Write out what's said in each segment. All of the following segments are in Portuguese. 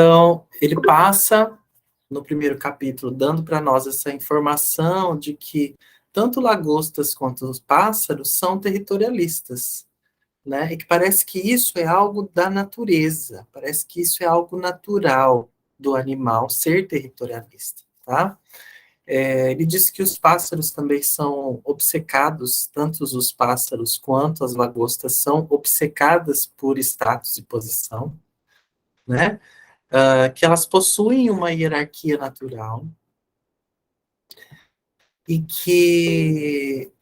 Então, ele passa, no primeiro capítulo, dando para nós essa informação de que tanto lagostas quanto os pássaros são territorialistas, né? E que parece que isso é algo da natureza, parece que isso é algo natural do animal ser territorialista, tá? Ele disse que os pássaros também são obcecados, tanto os pássaros quanto as lagostas são obcecadas por status e posição, né? Que elas possuem uma hierarquia natural e que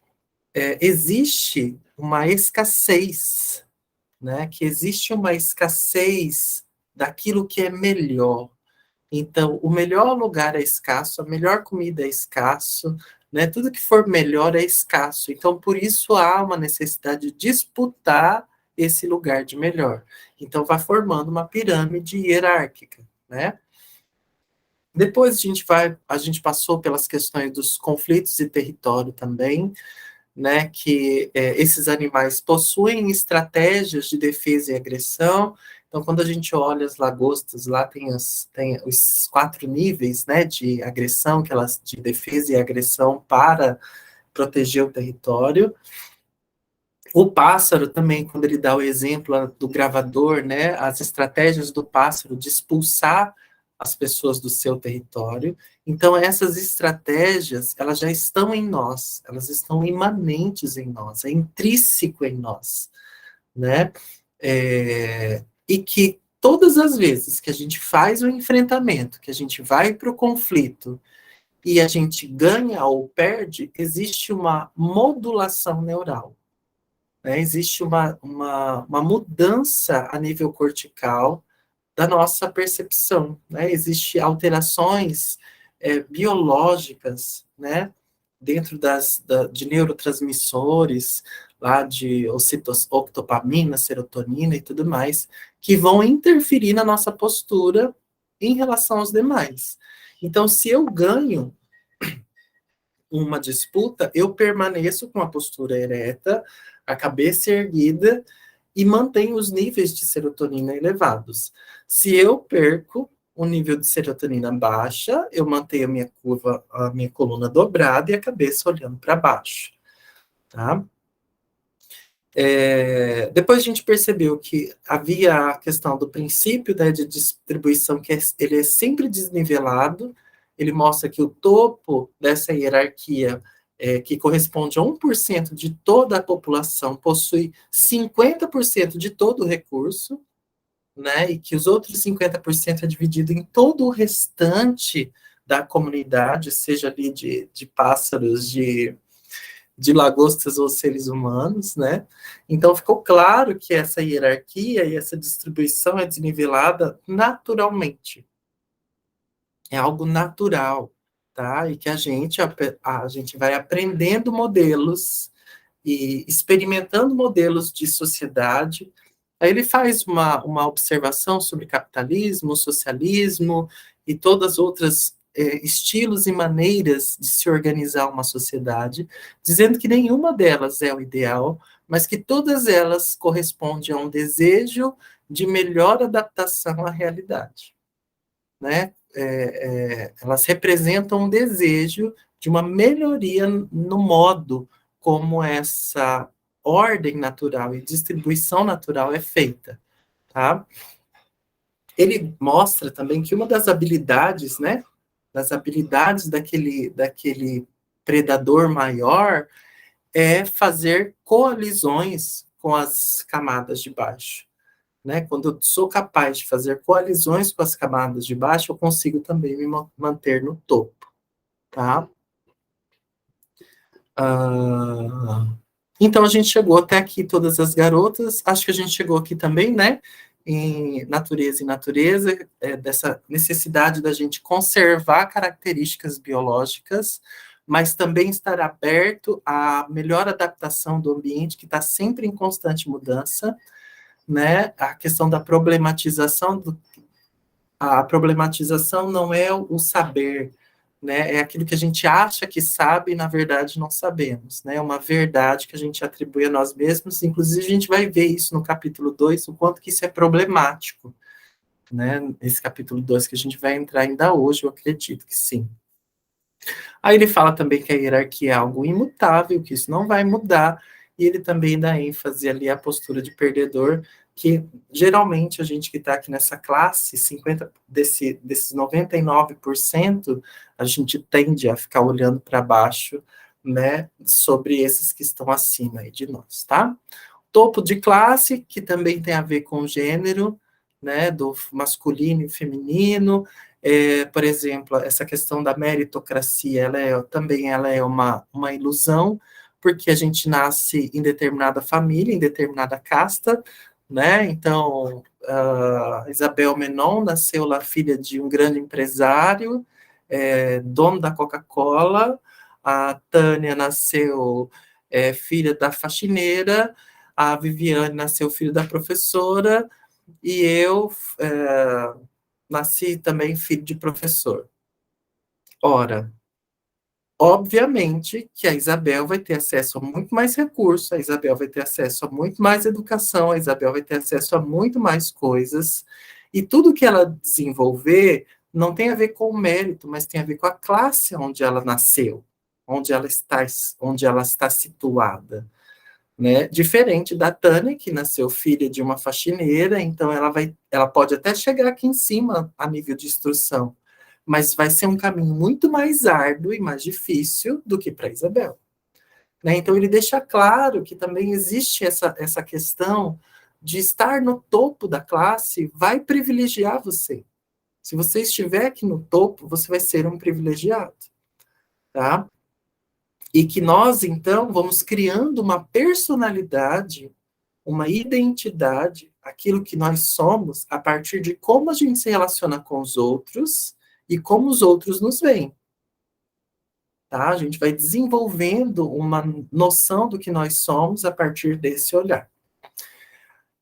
existe uma escassez, né? Que existe uma escassez daquilo que é melhor. Então, o melhor lugar é escasso, a melhor comida é escasso, né? Tudo que for melhor é escasso. Então, por isso há uma necessidade de disputar esse lugar de melhor. Então, vai formando uma pirâmide hierárquica, né? Depois a gente passou pelas questões dos conflitos de território também, né, que esses animais possuem estratégias de defesa e agressão. Então, quando a gente olha as lagostas, lá tem os 4 níveis, né, de agressão, de defesa e agressão para proteger o território. O pássaro também, quando ele dá o exemplo do gravador, né, as estratégias do pássaro de expulsar as pessoas do seu território. Então, essas estratégias, elas já estão em nós, elas estão imanentes em nós, é intrínseco em nós, né? E que todas as vezes que a gente faz o enfrentamento, que a gente vai para o conflito e a gente ganha ou perde, existe uma modulação neural. Né? Existe uma mudança a nível cortical da nossa percepção, né? Existem alterações biológicas, né? Dentro de neurotransmissores, lá de octopamina, serotonina e tudo mais, que vão interferir na nossa postura em relação aos demais. Então, se eu ganho uma disputa, eu permaneço com a postura ereta, a cabeça erguida e mantenho os níveis de serotonina elevados. Se eu perco, o nível de serotonina baixa, eu mantenho a minha coluna dobrada e a cabeça olhando para baixo, tá? Depois a gente percebeu que havia a questão do princípio, né, de distribuição, que ele é sempre desnivelado. Ele mostra que o topo dessa hierarquia, que corresponde a 1% de toda a população, possui 50% de todo o recurso, né, e que os outros 50% é dividido em todo o restante da comunidade, seja ali de pássaros, de lagostas ou seres humanos, né? Então ficou claro que essa hierarquia e essa distribuição é desnivelada naturalmente. É algo natural, tá? E que a gente vai aprendendo modelos e experimentando modelos de sociedade. Aí ele faz uma observação sobre capitalismo, socialismo e todas as outras estilos e maneiras de se organizar uma sociedade, dizendo que nenhuma delas é o ideal, mas que todas elas correspondem a um desejo de melhor adaptação à realidade, né? Elas representam um desejo de uma melhoria no modo como essa ordem natural e distribuição natural é feita, tá? Ele mostra também que uma das habilidades, né, das habilidades daquele predador maior é fazer coalizões com as camadas de baixo, né? Quando eu sou capaz de fazer coalizões com as camadas de baixo, eu consigo também me manter no topo, tá? Ah, então a gente chegou até aqui, todas as garotas. Acho que a gente chegou aqui também, né? Em natureza e natureza, dessa necessidade da gente conservar características biológicas, mas também estar aberto à melhor adaptação do ambiente, que está sempre em constante mudança, né? A questão da problematização, a problematização não é o saber, né? É aquilo que a gente acha que sabe e, na verdade, não sabemos, né? É uma verdade que a gente atribui a nós mesmos. Inclusive, a gente vai ver isso no capítulo 2, o quanto que isso é problemático, né? Esse capítulo 2 que a gente vai entrar ainda hoje, eu acredito que sim. Aí ele fala também que a hierarquia é algo imutável, que isso não vai mudar, e ele também dá ênfase ali à postura de perdedor, que geralmente a gente que está aqui nessa classe, 50 desses 99%, a gente tende a ficar olhando para baixo, né, sobre esses que estão acima aí de nós, tá? Topo de classe, que também tem a ver com gênero, né, do masculino e feminino, por exemplo, essa questão da meritocracia, também ela é uma ilusão, porque a gente nasce em determinada família, em determinada casta, né? Então, Isabel Menon nasceu lá filha de um grande empresário, dono da Coca-Cola. A Tânia nasceu filha da faxineira. A Viviane nasceu filho da professora. E eu nasci também filho de professor. Ora, obviamente que a Isabel vai ter acesso a muito mais recursos, a Isabel vai ter acesso a muito mais educação, a Isabel vai ter acesso a muito mais coisas, e tudo que ela desenvolver não tem a ver com o mérito, mas tem a ver com a classe onde ela nasceu, onde ela está situada, né? Diferente da Tânia, que nasceu filha de uma faxineira, então ela pode até chegar aqui em cima a nível de instrução, mas vai ser um caminho muito mais árduo e mais difícil do que para Isabel, né? Então ele deixa claro que também existe essa questão de estar no topo da classe vai privilegiar você. Se você estiver aqui no topo, você vai ser um privilegiado, tá? E que nós, então, vamos criando uma personalidade, uma identidade, aquilo que nós somos, a partir de como a gente se relaciona com os outros e como os outros nos veem. Tá? A gente vai desenvolvendo uma noção do que nós somos a partir desse olhar.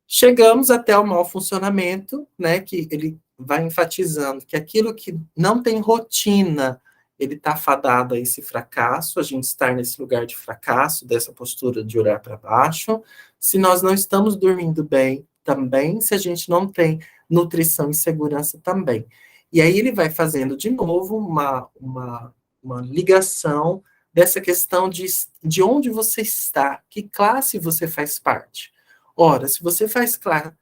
Chegamos até o mau funcionamento, né, que ele vai enfatizando que aquilo que não tem rotina, ele está fadado a esse fracasso, a gente estar nesse lugar de fracasso, dessa postura de olhar para baixo. Se nós não estamos dormindo bem, também, se a gente não tem nutrição e segurança, também. E aí ele vai fazendo de novo uma ligação dessa questão de onde você está, que classe você faz parte. Ora, se você faz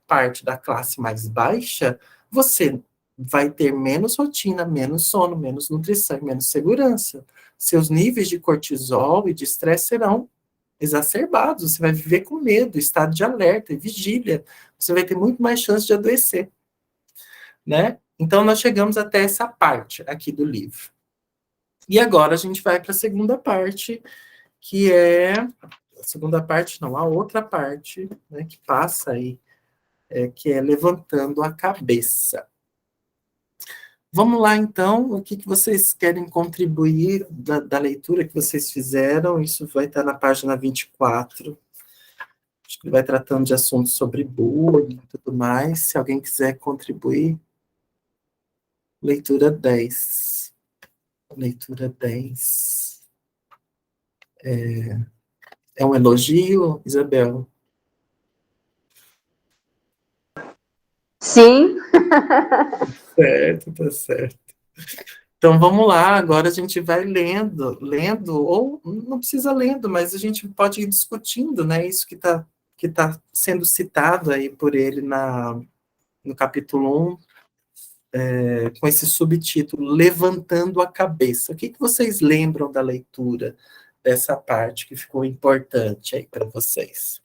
parte da classe mais baixa, você vai ter menos rotina, menos sono, menos nutrição e menos segurança. Seus níveis de cortisol e de estresse serão exacerbados. Você vai viver com medo, estado de alerta e vigília. Você vai ter muito mais chance de adoecer, né? Então, nós chegamos até essa parte aqui do livro. E agora a gente vai para a segunda parte, que é a segunda parte, não, a outra parte, né, que passa aí, que é levantando a cabeça. Vamos lá, então, o que vocês querem contribuir da leitura que vocês fizeram? Isso vai estar na página 24. Acho que vai tratando de assuntos sobre bullying e tudo mais. Se alguém quiser contribuir, leitura 10. Leitura 10. É um elogio, Isabel? Sim. Certo, tá certo. Então vamos lá, agora a gente vai lendo, ou não precisa lendo, mas a gente pode ir discutindo, né? Isso que tá sendo citado aí por ele no capítulo 1, com esse subtítulo, Levantando a Cabeça. O que vocês lembram da leitura dessa parte que ficou importante aí para vocês?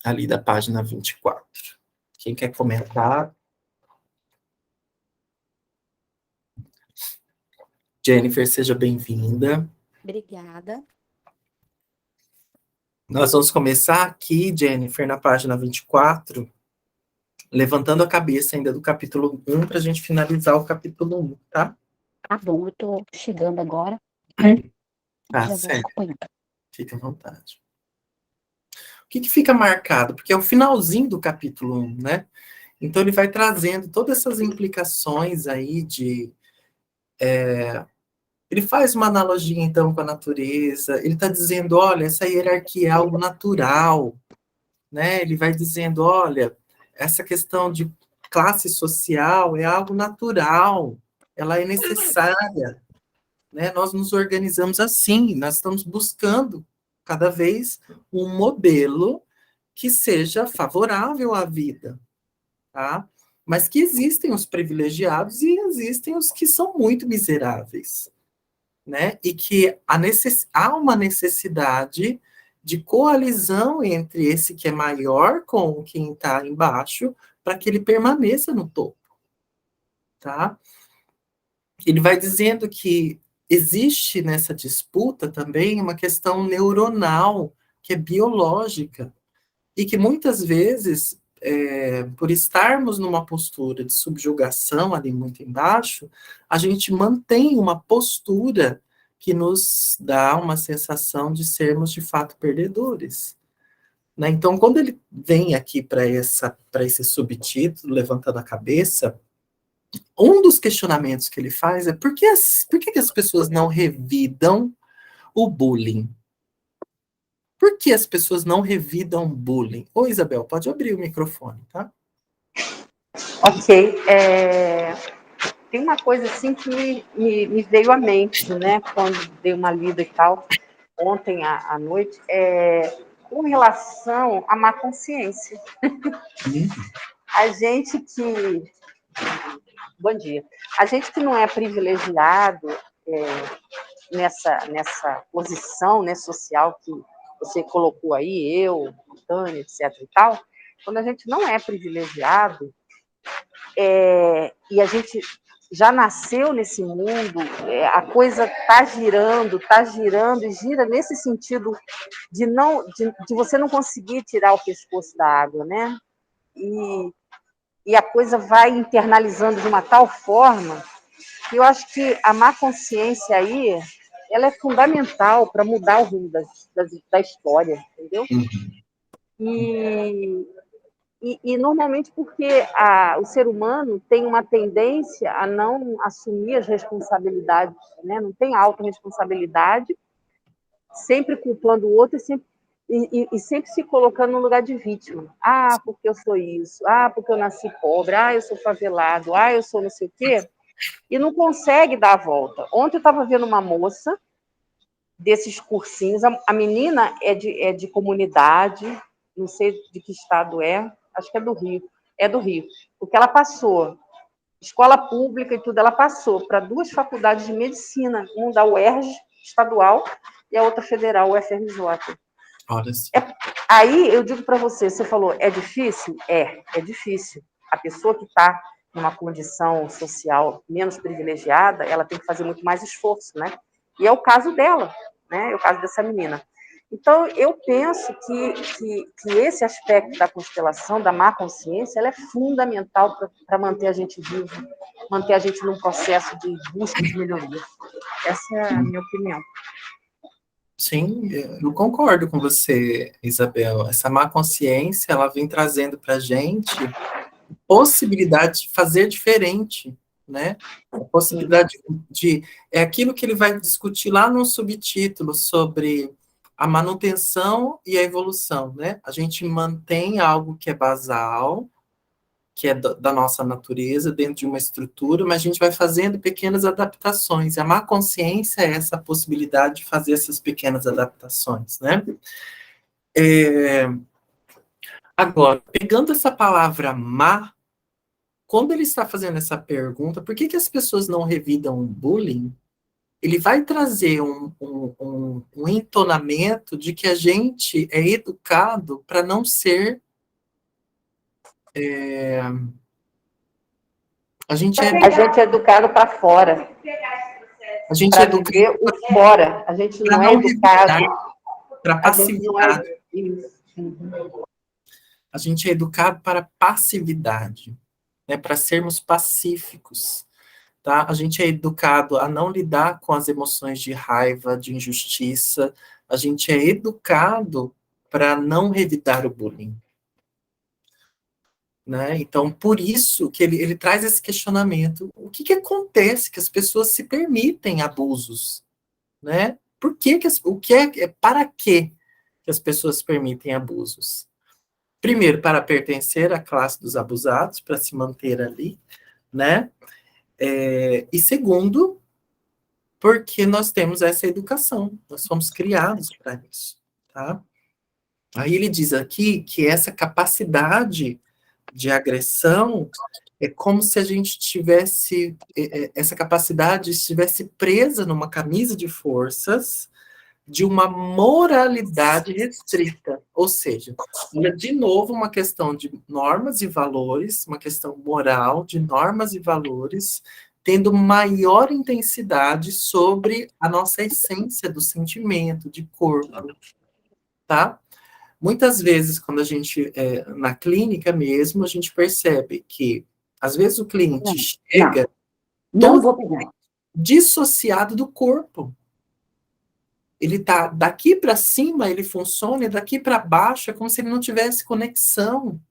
Ali da página 24. Quem quer comentar? Jennifer, seja bem-vinda. Obrigada. Nós vamos começar aqui, Jennifer, na página 24, levantando a cabeça ainda do capítulo 1, para a gente finalizar o capítulo 1, tá? Tá bom, eu tô chegando agora. Tá, Já vou certo. acompanhando. Fique à vontade. O que fica marcado? Porque é o finalzinho do capítulo 1, né? Então ele vai trazendo todas essas implicações aí ele faz uma analogia, então, com a natureza. Ele está dizendo, olha, essa hierarquia é algo natural, né? Ele vai dizendo, olha, essa questão de classe social é algo natural, ela é necessária, né? Nós nos organizamos assim, nós estamos buscando cada vez um modelo que seja favorável à vida, tá? Mas que existem os privilegiados e existem os que são muito miseráveis, né? E que há uma necessidade de coalizão entre esse que é maior com quem está embaixo, para que ele permaneça no topo, tá? Ele vai dizendo que existe nessa disputa também uma questão neuronal, que é biológica, e que muitas vezes, por estarmos numa postura de subjugação ali muito embaixo, a gente mantém uma postura que nos dá uma sensação de sermos de fato perdedores, né? Então, quando ele vem aqui para esse subtítulo, levantando a cabeça, um dos questionamentos que ele faz é por que as pessoas não revidam o bullying? Por que as pessoas não revidam bullying? Ô, Isabel, pode abrir o microfone, tá? Ok. Tem uma coisa assim que me veio à mente, né, quando dei uma lida e tal, ontem à noite, com relação à má consciência. A gente que... Bom dia. A gente que não é privilegiado nessa posição, né, social que você colocou aí, eu, Tânia, etc. e tal, quando a gente não é privilegiado, e a gente já nasceu nesse mundo, a coisa está girando e gira nesse sentido de você não conseguir tirar o pescoço da água, né? E a coisa vai internalizando de uma tal forma que eu acho que a má consciência aí, ela é fundamental para mudar o rumo da história, entendeu? E normalmente porque o ser humano tem uma tendência a não assumir as responsabilidades, né? Não tem autorresponsabilidade, sempre culpando o outro e sempre se colocando no lugar de vítima. Ah, porque eu sou isso. Ah, porque eu nasci pobre. Ah, eu sou favelado. Ah, eu sou não sei o quê. E não consegue dar a volta. Ontem eu estava vendo uma moça desses cursinhos. A menina é de comunidade, não sei de que estado é, acho que é do Rio. É do Rio. Porque ela passou, escola pública e tudo, ela passou para 2 faculdades de medicina, uma da UERJ, estadual, e a outra federal, UFRJ. Aí eu digo para você, você falou, é difícil? É difícil. A pessoa que está numa condição social menos privilegiada, ela tem que fazer muito mais esforço, né? E é o caso dela, né? É o caso dessa menina. Então, eu penso que esse aspecto da constelação, da má consciência, ela é fundamental para manter a gente vivo, manter a gente num processo de busca de melhoria. Essa é a minha opinião. Sim, eu concordo com você, Isabel. Essa má consciência, ela vem trazendo para a gente possibilidade de fazer diferente, né? A possibilidade de... É aquilo que ele vai discutir lá no subtítulo sobre a manutenção e a evolução, né? A gente mantém algo que é basal, que é da nossa natureza, dentro de uma estrutura, mas a gente vai fazendo pequenas adaptações. E a má consciência é essa possibilidade de fazer essas pequenas adaptações, né? Agora, pegando essa palavra má, quando ele está fazendo essa pergunta, por que as pessoas não revidam o bullying? Ele vai trazer um entonamento de que a gente é educado para não ser... A gente é educado para fora. A gente é educado viver o fora. A gente não é educado. Para passividade. A gente é educado para passividade, né? Para sermos pacíficos. Tá? A gente é educado a não lidar com as emoções de raiva, de injustiça. A gente é educado para não revidar o bullying. Né? Então, por isso que ele traz esse questionamento. O que acontece que as pessoas se permitem abusos? Né? Por que, para que as pessoas se permitem abusos? Primeiro, para pertencer à classe dos abusados, para se manter ali, né? E segundo, porque nós temos essa educação, nós fomos criados para isso, tá? Aí ele diz aqui que essa capacidade de agressão é como se a gente tivesse, essa capacidade estivesse presa numa camisa de forças de uma moralidade restrita, ou seja, de novo uma questão de normas e valores, uma questão moral de normas e valores, tendo maior intensidade sobre a nossa essência do sentimento, de corpo, tá? Muitas vezes, quando a gente, na clínica mesmo, a gente percebe que, às vezes, o cliente chega Não vou pegar. dissociado do corpo. Ele tá daqui para cima, ele funciona, e daqui para baixo é como se ele não tivesse conexão.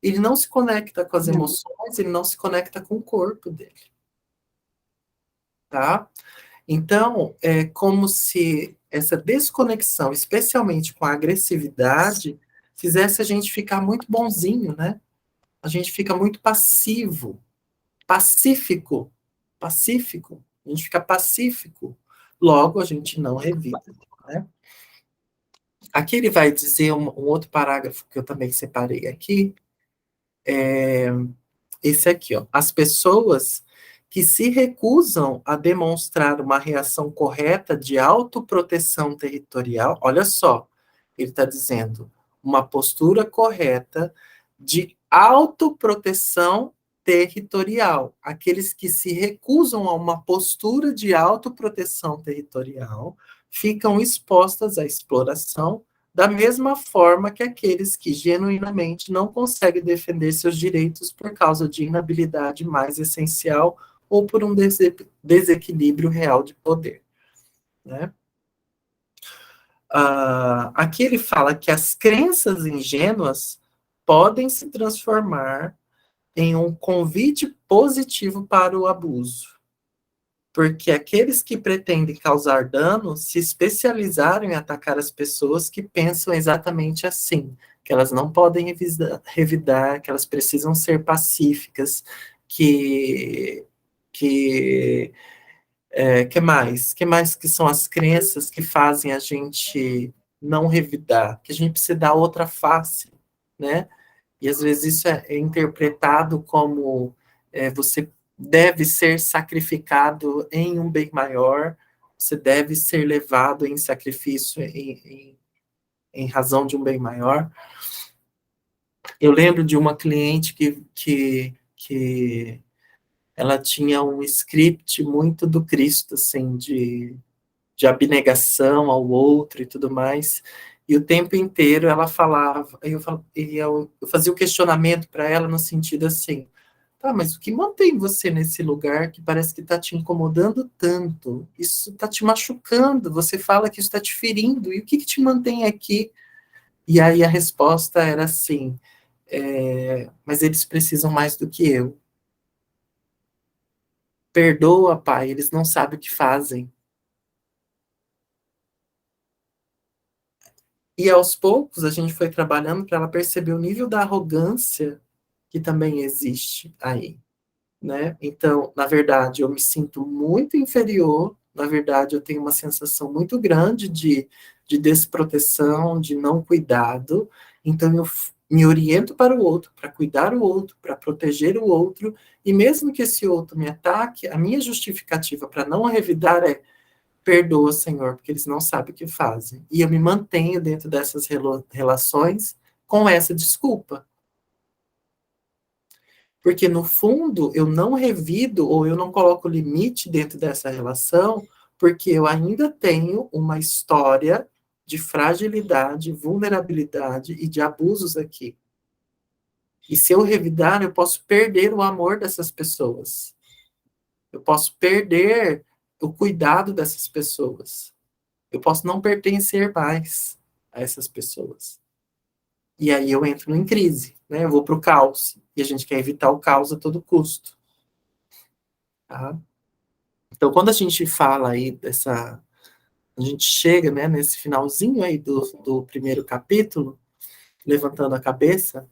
Ele não se conecta com as emoções, ele não se conecta com o corpo dele. Tá? Então, é como se essa desconexão, especialmente com a agressividade, fizesse a gente ficar muito bonzinho, né? A gente fica muito passivo, pacífico, pacífico. A gente fica pacífico. Logo, a gente não revida, né? Aqui ele vai dizer um outro parágrafo que eu também separei aqui, esse aqui, ó. As pessoas que se recusam a demonstrar uma reação correta de autoproteção territorial, olha só, ele está dizendo, uma postura correta de autoproteção territorial. Aqueles que se recusam a uma postura de autoproteção territorial ficam expostas à exploração da mesma forma que aqueles que genuinamente não conseguem defender seus direitos por causa de inabilidade mais essencial ou por um desequilíbrio real de poder, né? Aqui ele fala que as crenças ingênuas podem se transformar em um convite positivo para o abuso, porque aqueles que pretendem causar dano se especializaram em atacar as pessoas que pensam exatamente assim, que elas não podem revidar, que elas precisam ser pacíficas, que mais? Que mais que são as crenças que fazem a gente não revidar? Que a gente precisa dar outra face, né? E às vezes isso é interpretado como você deve ser sacrificado em um bem maior, você deve ser levado em sacrifício em razão de um bem maior. Eu lembro de uma cliente que ela tinha um script muito do Cristo, assim, de abnegação ao outro e tudo mais, e o tempo inteiro ela falava, eu fazia o questionamento para ela no sentido assim, tá, mas o que mantém você nesse lugar que parece que está te incomodando tanto? Isso está te machucando, você fala que isso está te ferindo, e o que te mantém aqui? E aí a resposta era assim, mas eles precisam mais do que eu. Perdoa, pai, eles não sabem o que fazem. E aos poucos a gente foi trabalhando para ela perceber o nível da arrogância que também existe aí, né? Então, na verdade, eu me sinto muito inferior, na verdade, eu tenho uma sensação muito grande de desproteção, de não cuidado, então eu me oriento para o outro, para cuidar o outro, para proteger o outro, e mesmo que esse outro me ataque, a minha justificativa para não revidar é perdoa, Senhor, porque eles não sabem o que fazem. E eu me mantenho dentro dessas relações com essa desculpa. Porque, no fundo, eu não revido ou eu não coloco limite dentro dessa relação, porque eu ainda tenho uma história de fragilidade, vulnerabilidade e de abusos aqui. E se eu revidar, eu posso perder o amor dessas pessoas. Eu posso perder o cuidado dessas pessoas. Eu posso não pertencer mais a essas pessoas. E aí eu entro em crise, né? Eu vou para o caos. E a gente quer evitar o caos a todo custo. Tá? Então, quando a gente fala aí dessa... A gente chega, né, nesse finalzinho aí do primeiro capítulo, levantando a cabeça,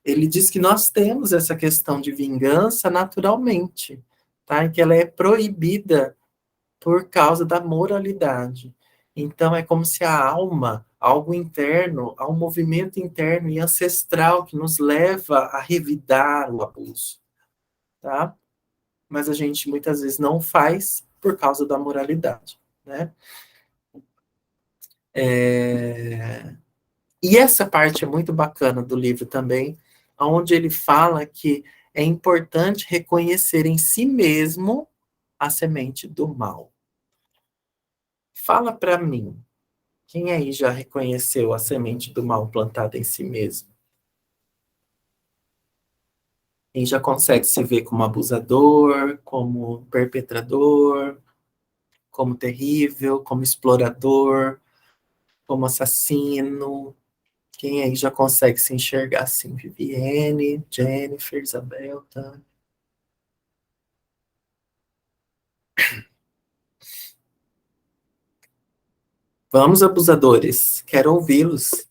ele diz que nós temos essa questão de vingança naturalmente, tá? E que ela é proibida por causa da moralidade. Então, é como se a alma, algo interno, há um movimento interno e ancestral que nos leva a revidar o abuso, tá? Mas a gente muitas vezes não faz por causa da moralidade, né? E essa parte é muito bacana do livro também, onde ele fala que é importante reconhecer em si mesmo a semente do mal. Fala para mim, quem aí já reconheceu a semente do mal plantada em si mesmo? Quem já consegue se ver como abusador, como perpetrador, como terrível, como explorador, como assassino? Quem aí já consegue se enxergar assim? Viviane, Jennifer, Isabel, tá? Vamos, abusadores, quero ouvi-los.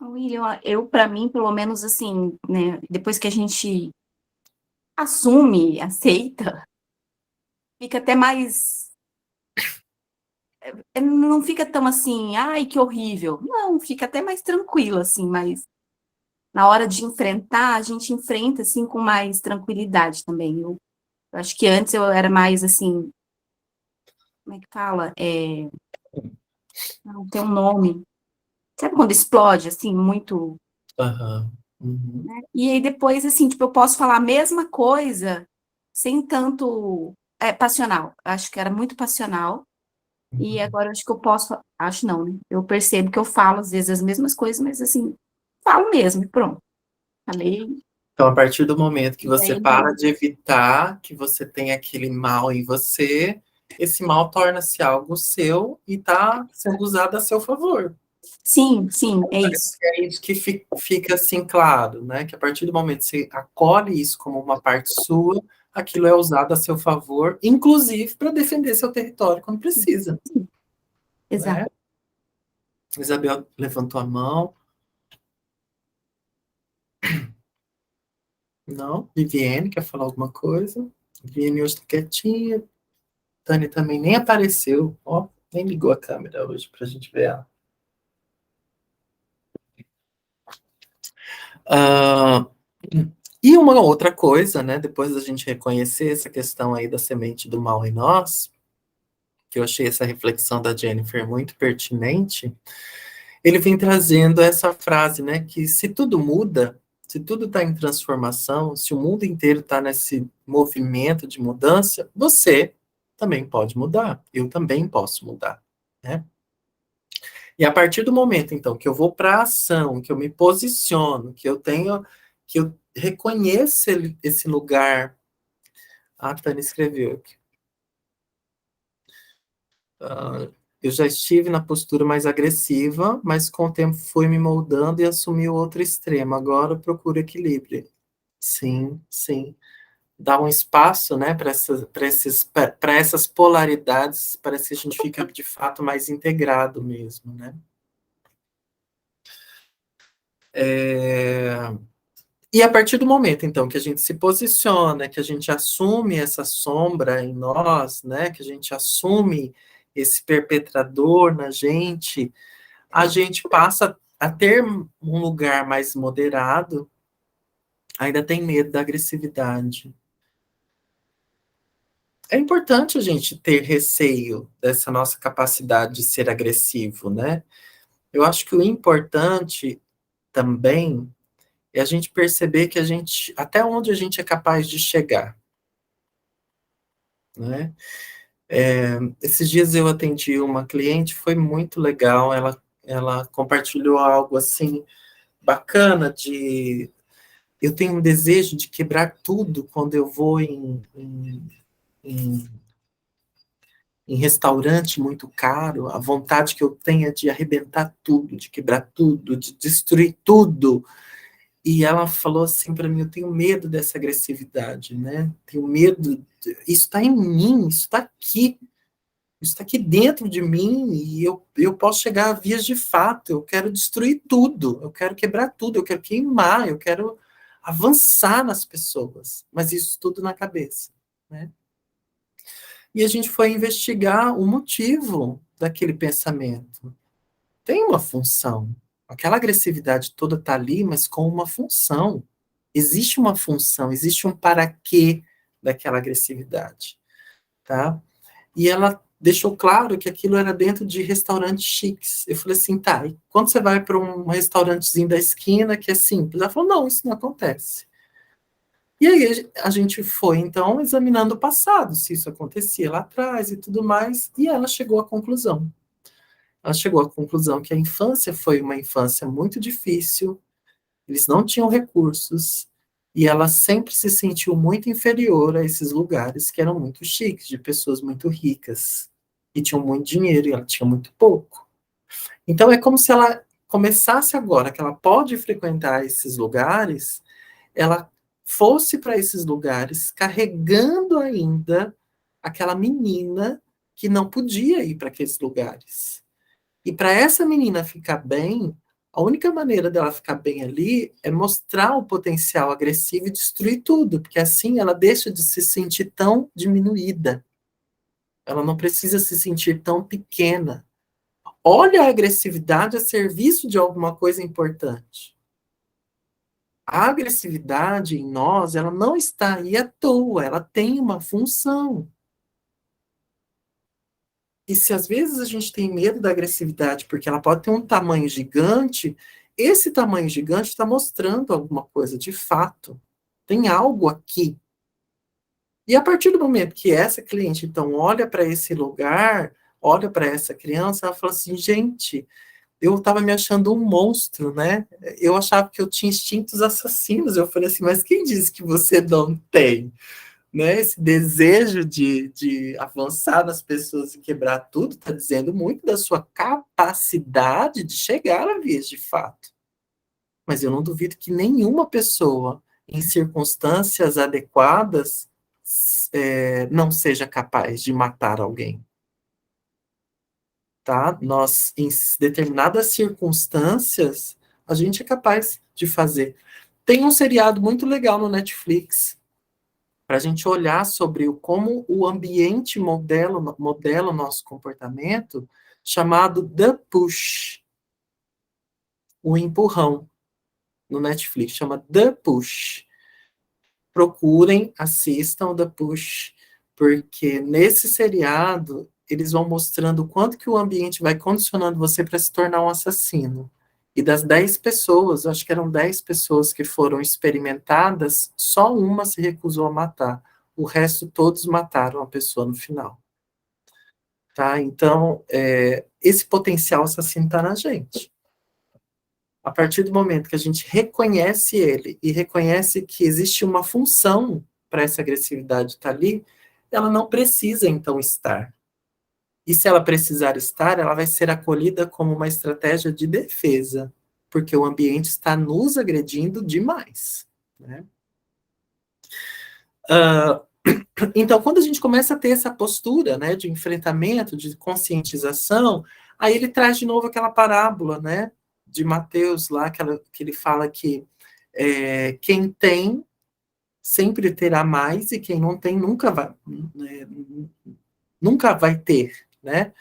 William, eu para mim, pelo menos assim, né, depois que a gente assume, aceita, fica até mais, não fica tão assim, ai, que horrível. Não, fica até mais tranquilo, assim, mas na hora de enfrentar, a gente enfrenta, assim, com mais tranquilidade também. Eu acho que antes eu era mais, assim, como é que fala? Não tem um nome. Sabe quando explode, assim, muito... Aham. Uhum. E aí depois, assim, tipo, eu posso falar a mesma coisa sem tanto... passional. Acho que era muito passional. E Uhum. agora eu acho que eu posso... Acho não, né? Eu percebo que eu falo, às vezes, as mesmas coisas, mas, assim, falo mesmo, e pronto. Falei, Então, a partir do momento que e você aí... para de evitar que você tem aquele mal em você, esse mal torna-se algo seu e está sendo usado a seu favor. Sim, sim, é isso. É isso que fica assim claro, né? Que a partir do momento que você acolhe isso como uma parte sua, aquilo é usado a seu favor, inclusive para defender seu território quando precisa, Sim, né? exato. Isabel levantou a mão. Não. Viviane, quer falar alguma coisa? Viviane hoje está quietinha. Tânia também nem apareceu. Ó, nem ligou a câmera hoje para a gente ver ela. Ah, e uma outra coisa, né? Depois da gente reconhecer essa questão aí da semente do mal em nós, que eu achei essa reflexão da Jennifer muito pertinente, ele vem trazendo essa frase, né? Que se tudo muda, se tudo está em transformação, se o mundo inteiro está nesse movimento de mudança, você também pode mudar. Eu também posso mudar, né? E a partir do momento, então, que eu vou para a ação, que eu me posiciono, que eu reconheço esse lugar. A Tânia escreveu aqui. Eu já estive na postura mais agressiva, mas com o tempo fui me moldando e assumi o outro extremo. Agora eu procuro equilíbrio. Sim, sim. Dá um espaço, né, para essas polaridades, parece que a gente fica de fato mais integrado mesmo, né? E a partir do momento, então, que a gente se posiciona, que a gente assume essa sombra em nós, né, que a gente assume esse perpetrador na gente, a gente passa a ter um lugar mais moderado, ainda tem medo da agressividade. É importante a gente ter receio dessa nossa capacidade de ser agressivo, né? Eu acho que o importante também é a gente perceber que a gente, até onde a gente é capaz de chegar, né? Esses dias eu atendi uma cliente, foi muito legal, ela compartilhou algo assim bacana de eu tenho um desejo de quebrar tudo quando eu vou em, em restaurante muito caro, a vontade que eu tenho é de arrebentar tudo, de quebrar tudo, de destruir tudo. E ela falou assim para mim, eu tenho medo dessa agressividade, né? Tenho medo, isso está em mim, isso está aqui. Isso está aqui dentro de mim e eu posso chegar a vias de fato. Eu quero destruir tudo, eu quero quebrar tudo, eu quero queimar, eu quero avançar nas pessoas. Mas isso tudo na cabeça, né? E a gente foi investigar o motivo daquele pensamento. Tem uma função. Aquela agressividade toda está ali, mas com uma função. Existe uma função, existe um para quê daquela agressividade, tá? E ela deixou claro que aquilo era dentro de restaurantes chiques. Eu falei assim, tá, e quando você vai para um restaurantezinho da esquina que é simples? Ela falou, não, isso não acontece. E aí a gente foi, então, examinando o passado, se isso acontecia lá atrás e tudo mais, e ela chegou à conclusão. Ela chegou à conclusão que a infância foi uma infância muito difícil, eles não tinham recursos, e ela sempre se sentiu muito inferior a esses lugares que eram muito chiques, de pessoas muito ricas, e tinham muito dinheiro, e ela tinha muito pouco. Então é como se ela começasse agora, que ela pode frequentar esses lugares, ela fosse para esses lugares carregando ainda aquela menina que não podia ir para aqueles lugares. E para essa menina ficar bem, a única maneira dela ficar bem ali é mostrar o potencial agressivo e destruir tudo, porque assim ela deixa de se sentir tão diminuída. Ela não precisa se sentir tão pequena. Olha a agressividade a serviço de alguma coisa importante. A agressividade em nós, ela não está aí à toa, ela tem uma função. E se às vezes a gente tem medo da agressividade porque ela pode ter um tamanho gigante, esse tamanho gigante está mostrando alguma coisa de fato. Tem algo aqui. E a partir do momento que essa cliente, então, olha para esse lugar, olha para essa criança, ela fala assim, gente, eu estava me achando um monstro, né? Eu achava que eu tinha instintos assassinos. Eu falei assim, mas quem disse que você não tem? Né, esse desejo de avançar nas pessoas e quebrar tudo está dizendo muito da sua capacidade de chegar a vias de fato. Mas eu não duvido que nenhuma pessoa, em circunstâncias adequadas, não seja capaz de matar alguém. Tá? Nós, em determinadas circunstâncias, a gente é capaz de fazer. Tem um seriado muito legal no Netflix, para a gente olhar sobre como o ambiente modela o nosso comportamento, chamado The Push, o empurrão, no Netflix, chama The Push. Procurem, assistam The Push, porque nesse seriado eles vão mostrando o quanto que o ambiente vai condicionando você para se tornar um assassino. E das 10 pessoas, acho que eram 10 pessoas que foram experimentadas, só uma se recusou a matar. O resto todos mataram a pessoa no final. Tá? Então, esse potencial assassino está na gente. A partir do momento que a gente reconhece ele e reconhece que existe uma função para essa agressividade estar ali, ela não precisa, então, estar. E se ela precisar estar, ela vai ser acolhida como uma estratégia de defesa, porque o ambiente está nos agredindo demais, né? Então, quando a gente começa a ter essa postura, né, de enfrentamento, de conscientização, aí ele traz de novo aquela parábola, né, de Mateus lá, que ele fala que quem tem sempre terá mais e quem não tem nunca vai ter, né?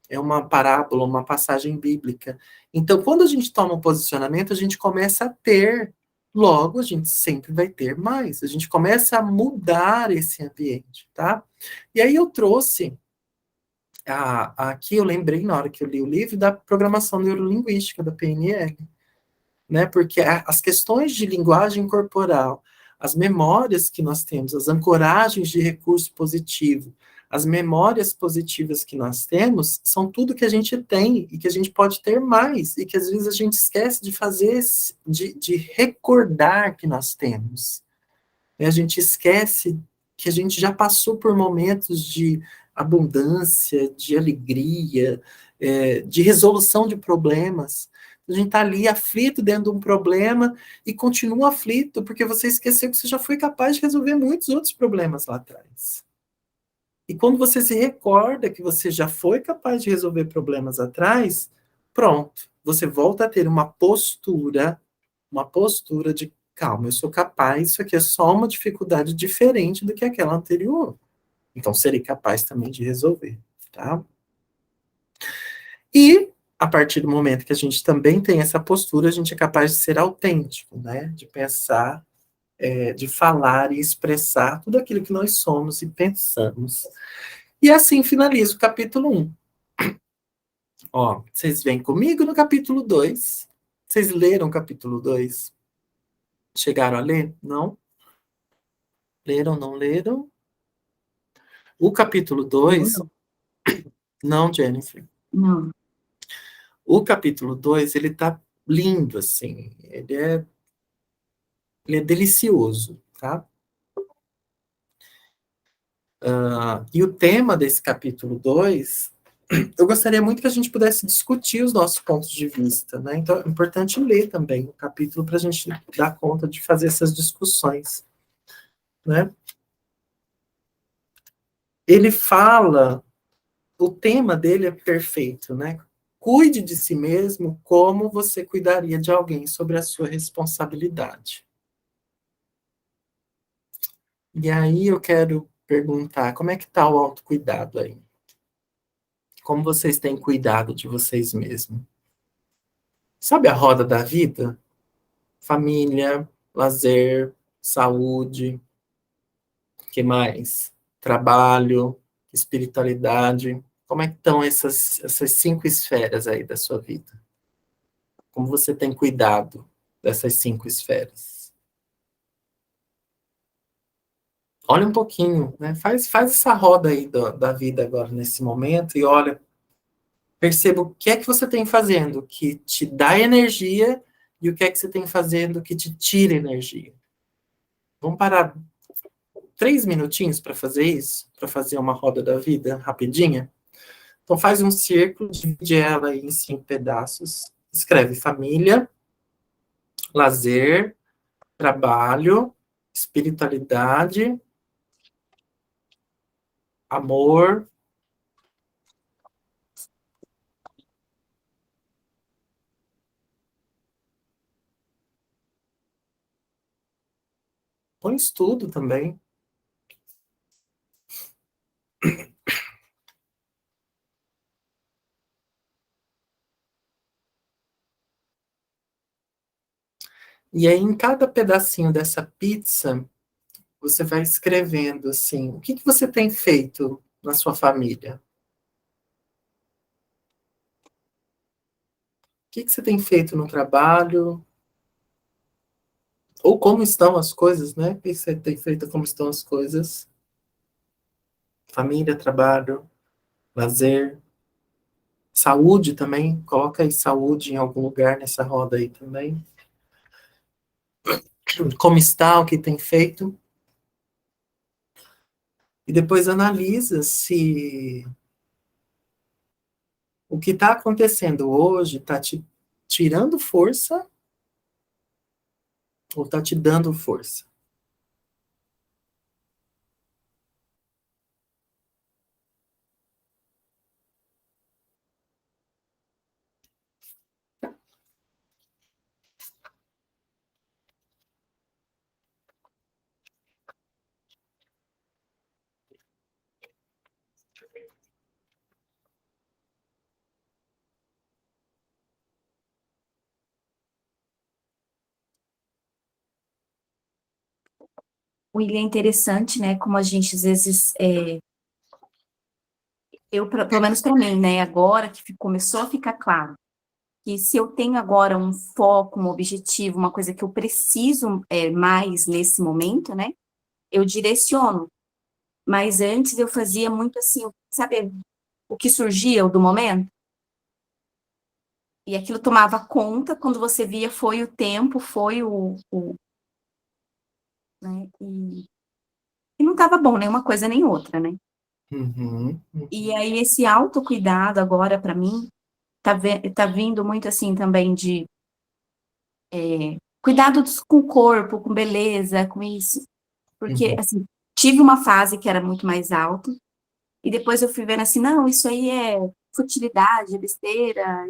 É uma parábola, uma passagem bíblica. Então, quando a gente toma um posicionamento, a gente começa a ter, logo a gente sempre vai ter mais. A gente começa a mudar esse ambiente, tá? E aí eu trouxe, aqui eu lembrei na hora que eu li o livro, da programação neurolinguística, da PNL, né? Porque as questões de linguagem corporal, as memórias que nós temos, as ancoragens de recurso positivo, as memórias positivas que nós temos, são tudo que a gente tem e que a gente pode ter mais, e que às vezes a gente esquece de fazer, de recordar que nós temos. A gente esquece que a gente já passou por momentos de abundância, de alegria, de resolução de problemas. A gente está ali aflito dentro de um problema e continua aflito porque você esqueceu que você já foi capaz de resolver muitos outros problemas lá atrás. E quando você se recorda que você já foi capaz de resolver problemas atrás, pronto, você volta a ter uma postura de calma, eu sou capaz, isso aqui é só uma dificuldade diferente do que aquela anterior. Então, serei capaz também de resolver, tá? E, a partir do momento que a gente também tem essa postura, a gente é capaz de ser autêntico, né? De pensar, de falar e expressar tudo aquilo que nós somos e pensamos. E assim finaliza o capítulo 1. Ó, vocês vêm comigo no capítulo 2. Vocês leram o capítulo 2? Chegaram a ler? Não? Leram, não leram? O capítulo 2, não, Jennifer. Não. O capítulo 2, ele tá lindo, assim. Ele é delicioso, tá? E o tema desse capítulo 2, eu gostaria muito que a gente pudesse discutir os nossos pontos de vista, né? Então, é importante ler também o capítulo para a gente dar conta de fazer essas discussões, né? Ele fala, o tema dele é perfeito, né? Cuide de si mesmo como você cuidaria de alguém sobre a sua responsabilidade. E aí eu quero perguntar, como é que está o autocuidado aí? Como vocês têm cuidado de vocês mesmos? Sabe a roda da vida? Família, lazer, saúde, que mais? Trabalho, espiritualidade. Como é que estão essas 5 esferas aí da sua vida? Como você tem cuidado dessas 5 esferas? Olha um pouquinho, né? Faz essa roda aí da vida agora, nesse momento, e olha, perceba o que é que você tem fazendo que te dá energia e o que é que você tem fazendo que te tira energia. Vamos parar 3 minutinhos para fazer isso? Para fazer uma roda da vida rapidinha? Então faz um círculo, divide ela em 5 pedaços. Escreve família, lazer, trabalho, espiritualidade, amor. Põe estudo também. E aí, em cada pedacinho dessa pizza, você vai escrevendo assim, o que que você tem feito na sua família? O que que você tem feito no trabalho? Ou como estão as coisas, né? O que você tem feito, como estão as coisas? Família, trabalho, lazer, saúde também. Coloca aí saúde em algum lugar nessa roda aí também. Como está, o que tem feito. E depois analisa se o que está acontecendo hoje está te tirando força ou está te dando força. William, é interessante, né, como a gente às vezes, pelo menos para mim, né, agora que começou a ficar claro, que se eu tenho agora um foco, um objetivo, uma coisa que eu preciso mais nesse momento, né, eu direciono. Mas antes eu fazia muito assim, sabe, o que surgia do momento? E aquilo tomava conta, quando você via foi o tempo, foi né, e não estava bom nem uma coisa nem outra, né? Uhum, E aí esse autocuidado agora, para mim, tá vindo muito assim também de cuidado com o corpo, com beleza, com isso. Porque, uhum, assim, tive uma fase que era muito mais alta, E depois eu fui vendo assim, não, isso aí é futilidade, é besteira.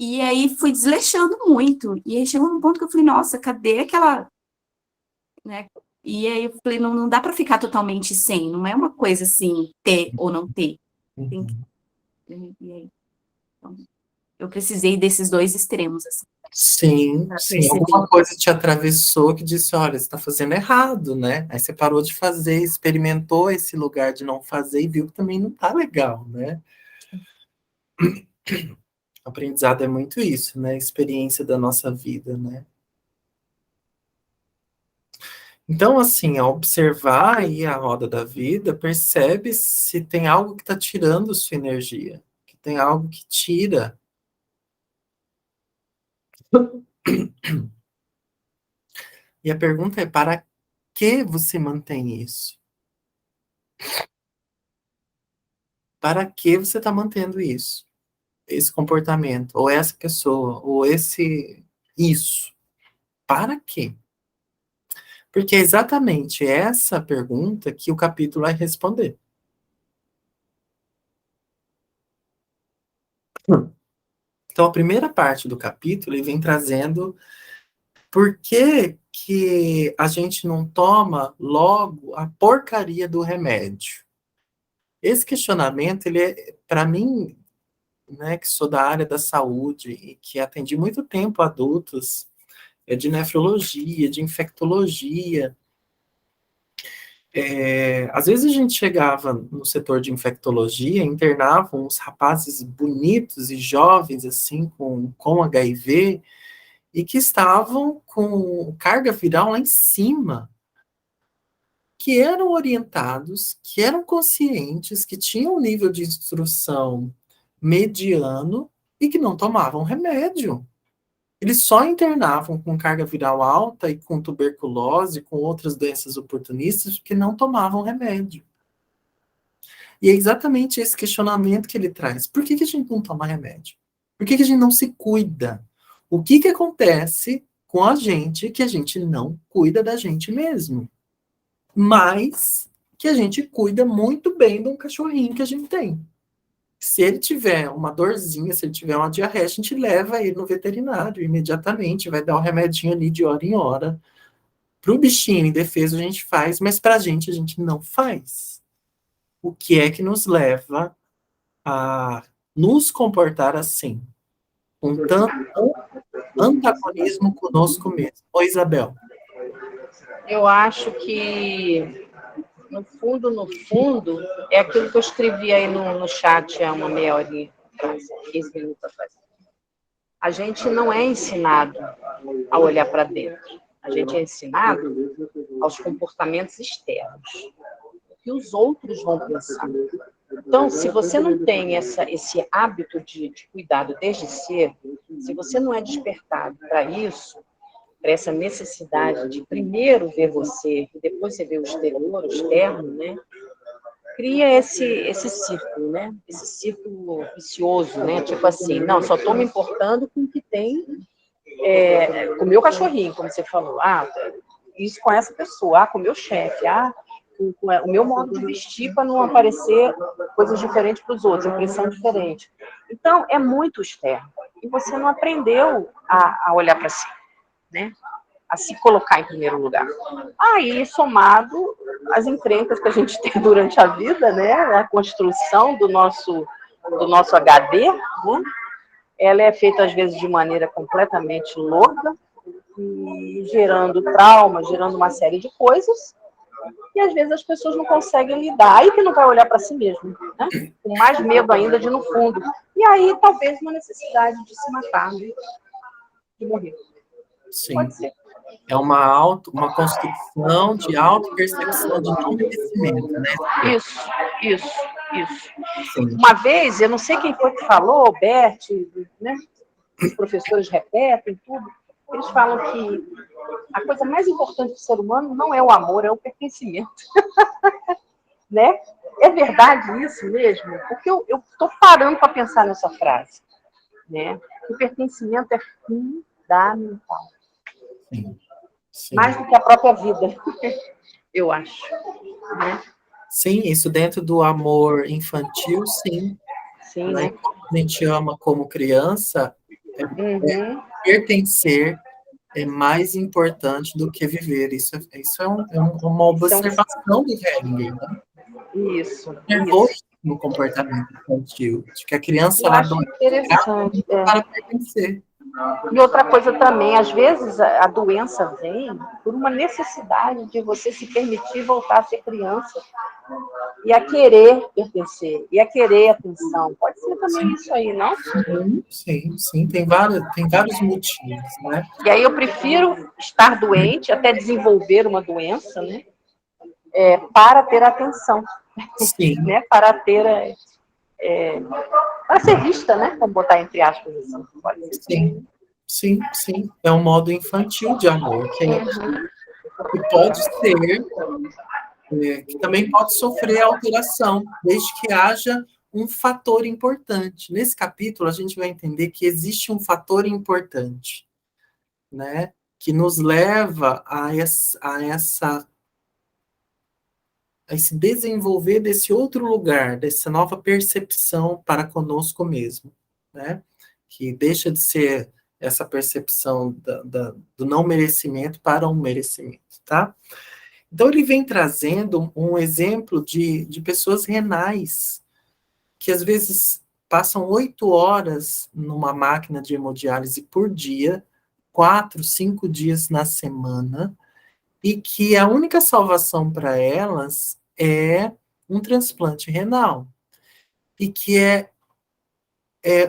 E aí fui desleixando muito. E aí chegou um ponto que eu falei, nossa, cadê aquela, né? E aí eu falei, não dá para ficar totalmente sem, não é uma coisa assim, ter ou não ter. Tem que, Uhum. e aí, então, eu precisei desses dois extremos, assim, Sim, para sim, perceber. alguma coisa te atravessou que disse, olha, você está fazendo errado, né? Aí você parou de fazer, experimentou esse lugar de não fazer e viu que também não tá legal, né? Aprendizado é muito isso, né? Experiência da nossa vida, né? Então, assim, ao observar aí a roda da vida, percebe se tem algo que está tirando sua energia, que tem algo que tira. E a pergunta é, para que você mantém isso? Para que você está mantendo isso? Esse comportamento, ou essa pessoa, ou esse isso. Para quê? Porque é exatamente essa pergunta que o capítulo vai responder. Então, a primeira parte do capítulo ele vem trazendo por que a gente não toma logo a porcaria do remédio. Esse questionamento, ele é, para mim, né, que sou da área da saúde e que atendi muito tempo adultos, de nefrologia, de infectologia. Às vezes a gente chegava no setor de infectologia, internavam uns rapazes bonitos e jovens, assim, com HIV, e que estavam com carga viral lá em cima, que eram orientados, que eram conscientes, que tinham um nível de instrução mediano e que não tomavam remédio. Eles só internavam com carga viral alta e com tuberculose, com outras doenças oportunistas, porque não tomavam remédio. E é exatamente esse questionamento que ele traz. Por que a gente não toma remédio? Por que a gente não se cuida? O que acontece com a gente que a gente não cuida da gente mesmo? Mas que a gente cuida muito bem de um cachorrinho que a gente tem. Se ele tiver uma dorzinha, se ele tiver uma diarreia, a gente leva ele no veterinário imediatamente, vai dar o remedinho ali de hora em hora. Para o bichinho em defesa a gente faz, mas para a gente não faz. O que é que nos leva a nos comportar assim, com tanto antagonismo conosco mesmo? Ô, Isabel. Eu acho que, no fundo, é aquilo que eu escrevi aí no chat há uma meia hora, 15 minutos atrás. A gente não é ensinado a olhar para dentro. A gente é ensinado aos comportamentos externos, que os outros vão pensar. Então, se você não tem esse hábito de cuidado desde cedo, se você não é despertado para isso, para essa necessidade de primeiro ver você e depois você ver o exterior, o externo, né? Cria esse círculo, né? Esse círculo vicioso, né? Tipo assim, não, só estou me importando com o que tem, com o meu cachorrinho, como você falou. Ah, isso com essa pessoa, com o meu chefe, com o meu modo de vestir para não aparecer coisas diferentes para os outros, impressão diferente. Então, é muito externo. E você não aprendeu a olhar para si, né? A se colocar em primeiro lugar. Aí, somado às encrencas que a gente tem durante a vida, né? A construção do nosso HD, né? Ela é feita, às vezes, de maneira completamente louca, e gerando trauma, gerando uma série de coisas, e às vezes as pessoas não conseguem lidar. Aí que não vai olhar para si mesmo, né? Com mais medo ainda de ir no fundo. E aí, talvez, uma necessidade de se matar, né? De morrer. Sim. Pode ser. É uma construção de autopercepção de não merecimento, né? Isso. Sim. Uma vez, eu não sei quem foi que falou, Bert, né? Os professores repetem tudo. Eles falam que a coisa mais importante do ser humano não é o amor, é o pertencimento. Né? É verdade isso mesmo? Porque eu estou parando para pensar nessa frase. Né? O pertencimento é fundamental. Sim. Mais do que a própria vida, eu acho. Né? Sim, isso dentro do amor infantil, sim. Sim, Né? né? Enquanto a gente ama como criança, Uhum. pertencer é mais importante do que viver. Isso uma Isso é um... observação do Hemingway, né? Isso, Observou isso. isso no comportamento infantil, de que a criança Eu ela acho adora interessante. para pertencer. E outra coisa também, às vezes a doença vem por uma necessidade de você se permitir voltar a ser criança e a querer pertencer, e a querer atenção. Pode ser também Sim, isso aí, não? sim, tem vários motivos, né? E aí eu prefiro estar doente, até desenvolver uma doença, né? Para ter atenção, Sim, né? Para ter, para ser vista, né? Vamos botar entre aspas assim. Pode ser também, né? sim. É um modo infantil de amor, que pode ser, que também pode sofrer alteração, desde que haja um fator importante. Nesse capítulo, a gente vai entender que existe um fator importante, né? Que nos leva a esse desenvolver desse outro lugar, dessa nova percepção para conosco mesmo, né? Que deixa de ser essa percepção do não merecimento para um merecimento, tá? Então, ele vem trazendo um exemplo de pessoas renais, que às vezes passam 8 horas numa máquina de hemodiálise por dia, 4, 5 dias na semana, e que a única salvação para elas é um transplante renal. E que é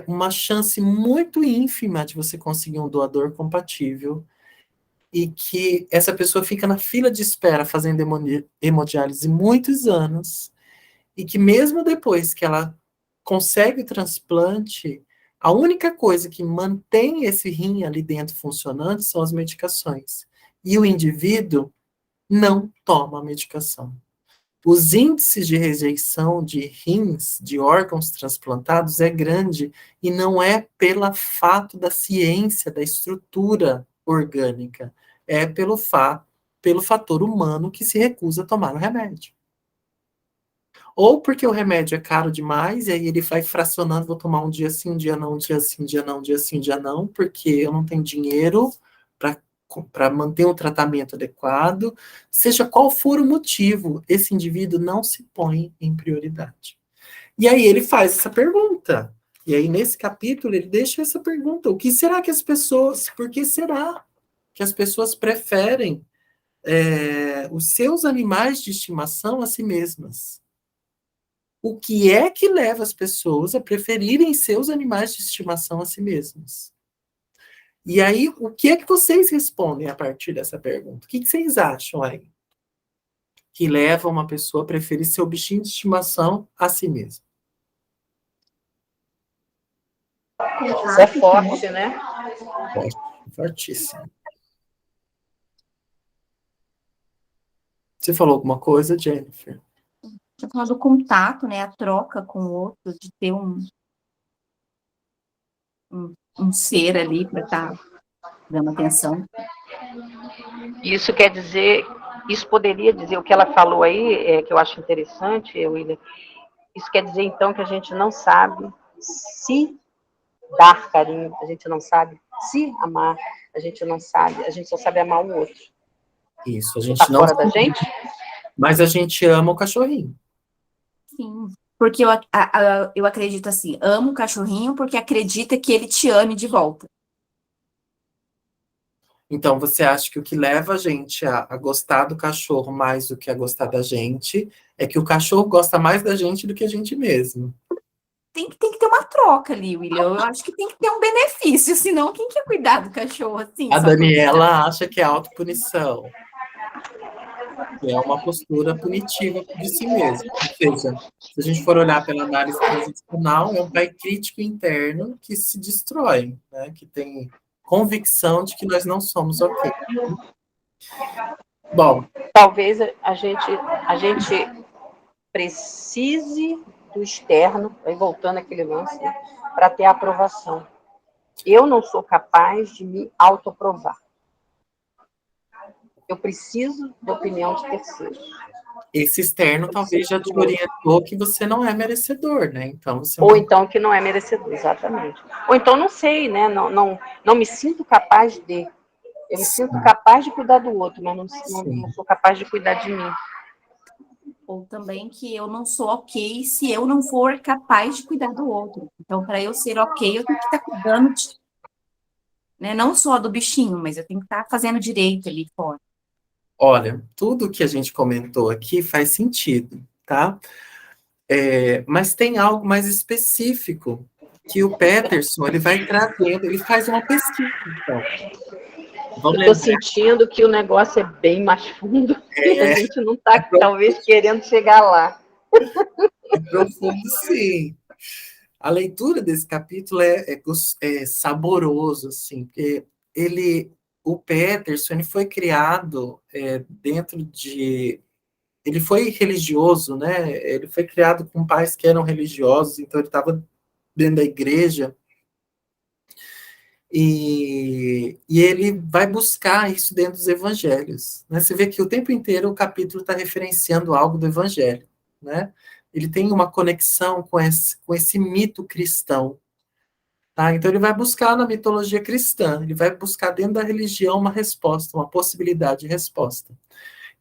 uma chance muito ínfima de você conseguir um doador compatível, e que essa pessoa fica na fila de espera fazendo hemodiálise muitos anos, e que mesmo depois que ela consegue o transplante, a única coisa que mantém esse rim ali dentro funcionando são as medicações. E o indivíduo não toma a medicação. Os índices de rejeição de rins, de órgãos transplantados, é grande, e não é pelo fato da ciência, da estrutura orgânica, é pelo fator humano que se recusa a tomar o remédio. Ou porque o remédio é caro demais, e aí ele vai fracionando, vou tomar um dia sim, um dia não, um dia sim, um dia não, um dia sim, um dia não, porque eu não tenho dinheiro para manter um tratamento adequado. Seja qual for o motivo, esse indivíduo não se põe em prioridade. E aí ele faz essa pergunta. E aí, nesse capítulo, ele deixa essa pergunta: o que será que por que será que as pessoas preferem os seus animais de estimação a si mesmas? O que é que leva as pessoas a preferirem seus animais de estimação a si mesmas? E aí, o que é que vocês respondem a partir dessa pergunta? O que vocês acham aí que leva uma pessoa a preferir seu bichinho de estimação a si mesmo? Isso é forte, né? Forte, fortíssimo. Você falou alguma coisa, Jennifer? Você falou do contato, né? A troca com o outro, de ter um ser ali para estar dando atenção. Isso quer dizer, isso poderia dizer, o que ela falou aí, que eu acho interessante, William, isso quer dizer, então, que a gente não sabe se dar carinho, a gente não sabe se amar, a gente só sabe amar um outro. Isso, a Isso está gente não fora da sabe, gente? mas a gente ama o cachorrinho. Sim, porque eu acredito assim, amo o cachorrinho porque acredita que ele te ame de volta. Então, você acha que o que leva a gente a gostar do cachorro mais do que a gostar da gente é que o cachorro gosta mais da gente do que a gente mesmo. Tem que ter uma troca ali, William. Eu acho que tem que ter um benefício, senão quem quer cuidar do cachorro assim? A Só por cuidar? Daniela acha que é autopunição, que é uma postura punitiva de si mesmo. Ou seja, se a gente for olhar pela análise transacional, é um pai crítico interno que se destrói, né? Que tem convicção de que nós não somos ok. Bom, Talvez a gente precise do externo, aí voltando àquele lance, né, para ter a aprovação. Eu não sou capaz de me autoaprovar. Eu preciso da opinião de terceiros. Esse externo talvez já te orientou que você não é merecedor, né? Então você Ou então que não é merecedor, exatamente. Ou então não sei, né? Não me sinto capaz de. Eu me sinto capaz de cuidar do outro, mas não sou capaz de cuidar de mim. Ou também que eu não sou ok se eu não for capaz de cuidar do outro. Então, para eu ser ok, eu tenho que estar cuidando, né? Não só do bichinho, mas eu tenho que estar fazendo direito ali fora. Olha, tudo que a gente comentou aqui faz sentido, tá? Mas tem algo mais específico que o Peterson ele vai trazendo, ele faz uma pesquisa, então. Eu estou sentindo que o negócio é bem mais fundo e a gente não está, talvez, querendo chegar lá. É profundo, sim. A leitura desse capítulo é saboroso, assim, porque o Peterson, ele foi criado dentro de... Ele foi religioso, né? Ele foi criado com pais que eram religiosos, então ele estava dentro da igreja, e ele vai buscar isso dentro dos evangelhos, né? Você vê que o tempo inteiro o capítulo está referenciando algo do evangelho, né? Ele tem uma conexão com esse mito cristão, tá? Então ele vai buscar na mitologia cristã, ele vai buscar dentro da religião uma resposta, uma possibilidade de resposta.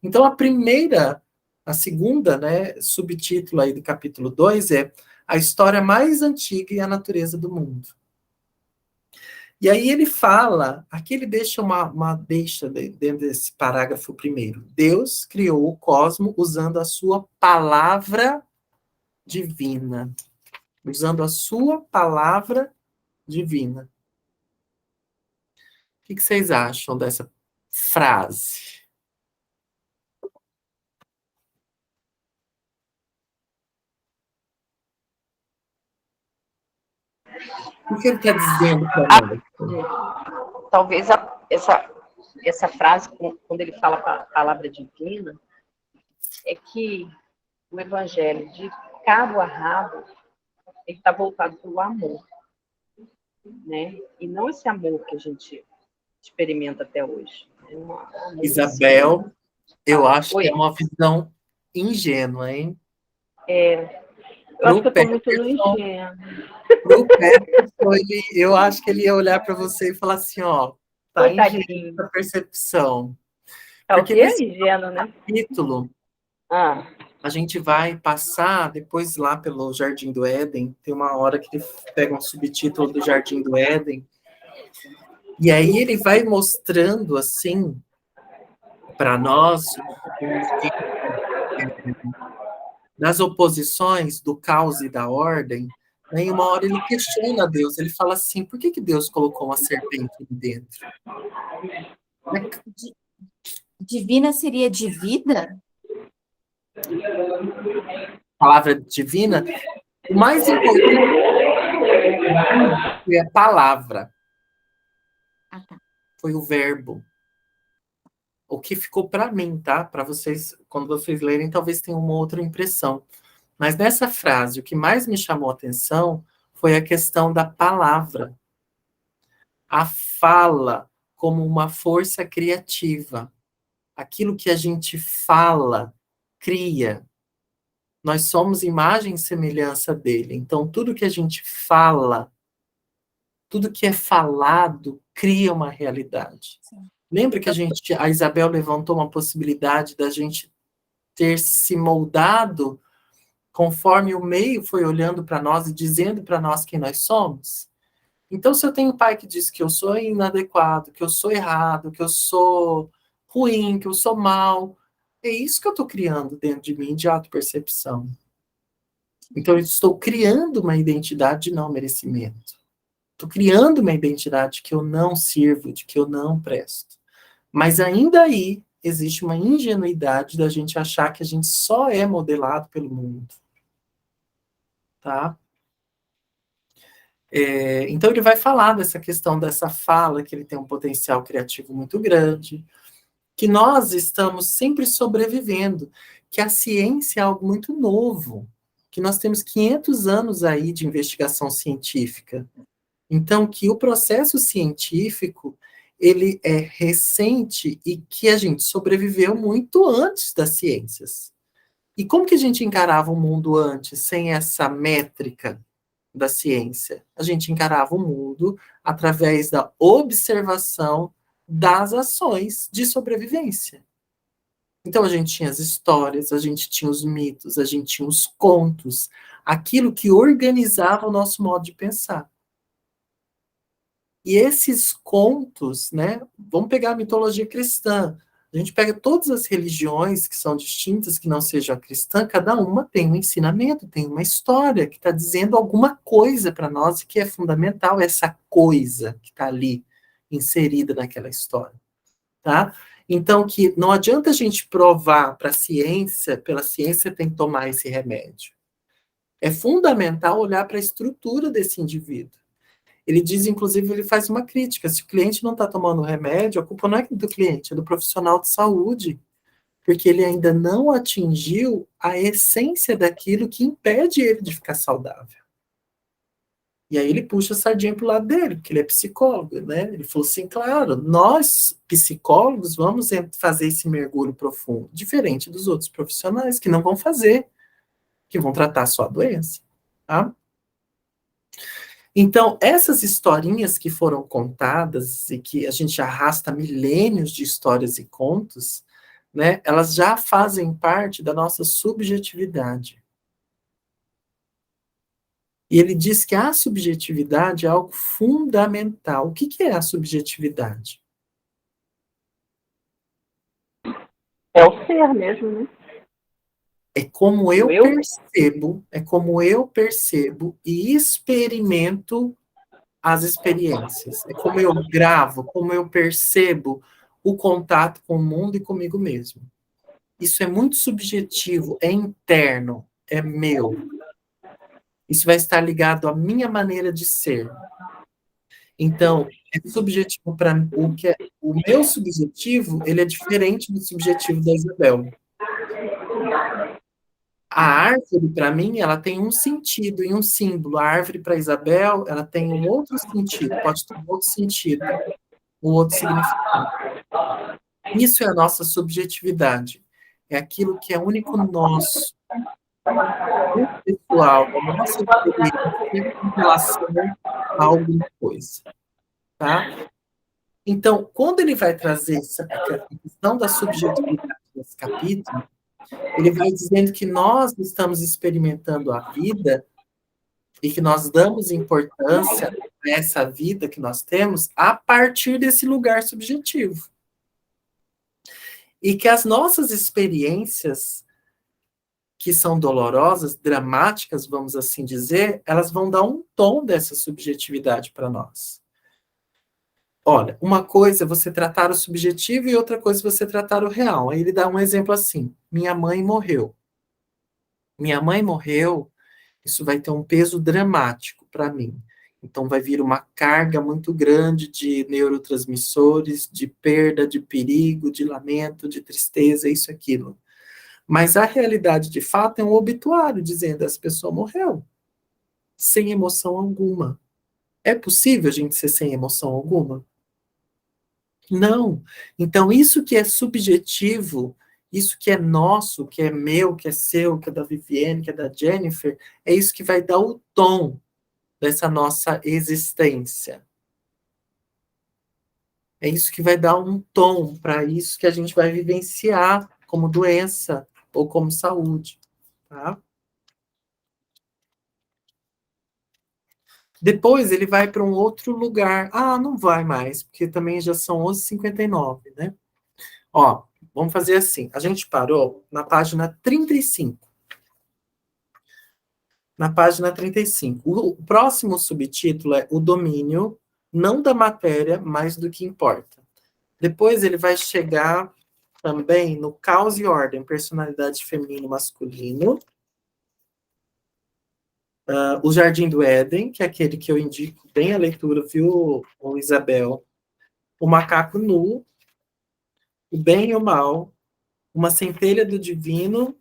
Então a segunda, né, subtítulo aí do capítulo 2 é a história mais antiga e a natureza do mundo. E aí ele fala, aqui ele deixa uma deixa dentro desse parágrafo primeiro. Deus criou o cosmos usando a sua palavra divina. Usando a sua palavra divina. O que vocês acham dessa frase? O que ele está dizendo para nós? Talvez essa frase, quando ele fala a palavra divina, é que o evangelho, de cabo a rabo, ele está voltado para o amor, né? E não esse amor que a gente experimenta até hoje. Isabel, eu acho que é uma visão ingênua, hein? Eu acho que eu estou muito no ingênuo. Pro Peterson, eu acho que ele ia olhar para você e falar assim, ó, tá ingênuo essa percepção. Porque nesse ingênuo, né? capítulo, a gente vai passar depois lá pelo Jardim do Éden, tem uma hora que ele pega um subtítulo do Jardim do Éden, e aí ele vai mostrando, assim, para nós, nas oposições do caos e da ordem, né, em uma hora ele questiona Deus, ele fala assim, por que Deus colocou uma serpente ali dentro? Divina seria de vida? Palavra divina, o mais importante é a palavra. Foi o verbo. O que ficou para mim, tá? Para vocês, quando vocês lerem, talvez tenham uma outra impressão. Mas nessa frase, o que mais me chamou a atenção foi a questão da palavra. A fala como uma força criativa. Aquilo que a gente fala, cria. Nós somos imagem e semelhança dele. Então, tudo que a gente fala, tudo que é falado, cria uma realidade. Sim. Lembra que a Isabel levantou uma possibilidade da gente ter se moldado conforme o meio foi olhando para nós e dizendo para nós quem nós somos? Então, se eu tenho um pai que diz que eu sou inadequado, que eu sou errado, que eu sou ruim, que eu sou mal, é isso que eu estou criando dentro de mim de autopercepção. Então, eu estou criando uma identidade de não merecimento. Estou criando uma identidade que eu não sirvo, de que eu não presto. Mas ainda aí, existe uma ingenuidade da gente achar que a gente só é modelado pelo mundo. Tá? Então, ele vai falar dessa questão dessa fala, que ele tem um potencial criativo muito grande, que nós estamos sempre sobrevivendo, que a ciência é algo muito novo, que nós temos 500 anos aí de investigação científica. Então, que o processo científico, ele é recente e que a gente sobreviveu muito antes das ciências. E como que a gente encarava o mundo antes, sem essa métrica da ciência? A gente encarava o mundo através da observação das ações de sobrevivência. Então a gente tinha as histórias, a gente tinha os mitos, a gente tinha os contos, aquilo que organizava o nosso modo de pensar. E esses contos, né, vamos pegar a mitologia cristã, a gente pega todas as religiões que são distintas, que não sejam a cristã, cada uma tem um ensinamento, tem uma história que está dizendo alguma coisa para nós e que é fundamental, essa coisa que está ali inserida naquela história, tá? Então, que não adianta a gente provar para a ciência, pela ciência tem que tomar esse remédio. É fundamental olhar para a estrutura desse indivíduo. Ele diz, inclusive, ele faz uma crítica. Se o cliente não está tomando remédio, a culpa não é do cliente, é do profissional de saúde. Porque ele ainda não atingiu a essência daquilo que impede ele de ficar saudável. E aí ele puxa a sardinha para o lado dele, porque ele é psicólogo, né? Ele falou assim, claro, nós, psicólogos, vamos fazer esse mergulho profundo, diferente dos outros profissionais, que não vão fazer, que vão tratar só a doença, tá? Então, essas historinhas que foram contadas e que a gente arrasta milênios de histórias e contos, né, elas já fazem parte da nossa subjetividade. E ele diz que a subjetividade é algo fundamental. O que é a subjetividade? É o ser mesmo, né? É como eu percebo e experimento as experiências. É como eu gravo, como eu percebo o contato com o mundo e comigo mesmo. Isso é muito subjetivo, é interno, é meu. Isso vai estar ligado à minha maneira de ser. Então, é subjetivo para o meu subjetivo, ele é diferente do subjetivo da Isabel. A árvore, para mim, ela tem um sentido e um símbolo. A árvore, para Isabel, ela tem um outro sentido, pode ter um outro sentido, um outro significado. Isso é a nossa subjetividade. É aquilo que é único nosso, muito pessoal, a nossa experiência em relação a alguma coisa. Tá? Então, quando ele vai trazer a questão da subjetividade nesse capítulo, ele vai dizendo que nós estamos experimentando a vida e que nós damos importância a essa vida que nós temos a partir desse lugar subjetivo. E que as nossas experiências, que são dolorosas, dramáticas, vamos assim dizer, elas vão dar um tom dessa subjetividade para nós. Olha, uma coisa é você tratar o subjetivo e outra coisa é você tratar o real. Aí ele dá um exemplo assim: minha mãe morreu. Minha mãe morreu, isso vai ter um peso dramático para mim. Então vai vir uma carga muito grande de neurotransmissores, de perda, de perigo, de lamento, de tristeza, isso, aquilo. Mas a realidade, de fato, é um obituário dizendo que essa pessoa morreu, sem emoção alguma. É possível a gente ser sem emoção alguma? Não. Então, isso que é subjetivo, isso que é nosso, que é meu, que é seu, que é da Viviane, que é da Jennifer, é isso que vai dar o tom dessa nossa existência. É isso que vai dar um tom para isso que a gente vai vivenciar como doença ou como saúde, tá? Depois ele vai para um outro lugar. Ah, não vai mais, porque também já são 11h59, né? Ó, vamos fazer assim. A gente parou na página 35. Na página 35. O próximo subtítulo é o domínio, não da matéria, mas do que importa. Depois ele vai chegar também no caos e ordem, personalidade feminino e masculino. O Jardim do Éden, que é aquele que eu indico bem a leitura, viu, Isabel? O macaco nu, o bem e o mal, uma centelha do divino,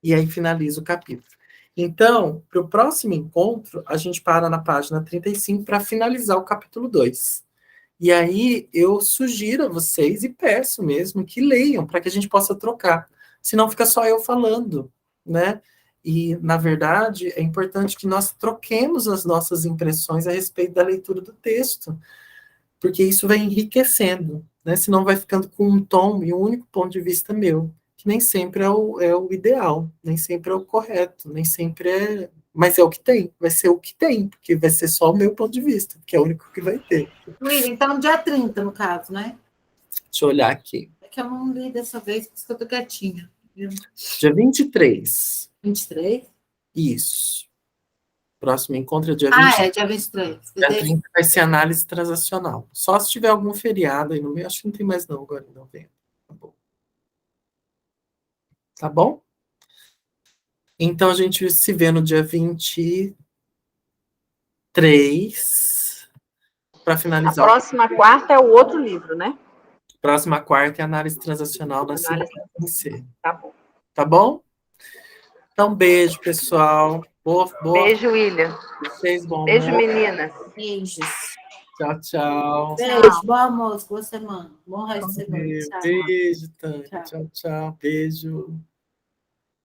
e aí finaliza o capítulo. Então, para o próximo encontro, a gente para na página 35 para finalizar o capítulo 2. E aí eu sugiro a vocês e peço mesmo que leiam, para que a gente possa trocar. senão fica só eu falando, né? E, na verdade, é importante que nós troquemos as nossas impressões a respeito da leitura do texto, porque isso vai enriquecendo, né? Senão vai ficando com um tom e um único ponto de vista meu, que nem sempre é o ideal, nem sempre é o correto, nem sempre é... Mas é o que tem, vai ser o que tem, porque vai ser só o meu ponto de vista, que é o único que vai ter. William, então dia 30, no caso, né? Deixa eu olhar aqui. É que eu não li dessa vez, por isso que eu tô quietinha. Dia 23. 23? Isso. Próximo encontro é dia 20. Ah, é, dia 23. Dia 30 vai ser análise transacional. Só se tiver algum feriado aí no meio, acho que não tem mais não agora em novembro. Tá bom? Tá bom? Então a gente se vê no dia 23 para A finalizar. próxima quarta é o outro livro, né? Próxima quarta é análise transacional da Análise. CNC. Tá bom. Tá bom? Então, beijo, pessoal. Boa. Beijo, William. Vocês, bom Beijo, almoço. meninas. Beijos. Tchau, tchau. Beijo, bom almoço, boa semana. Bom resto de semana. Tchau. Beijo, Tânia. Tchau. Tchau, tchau. Beijo.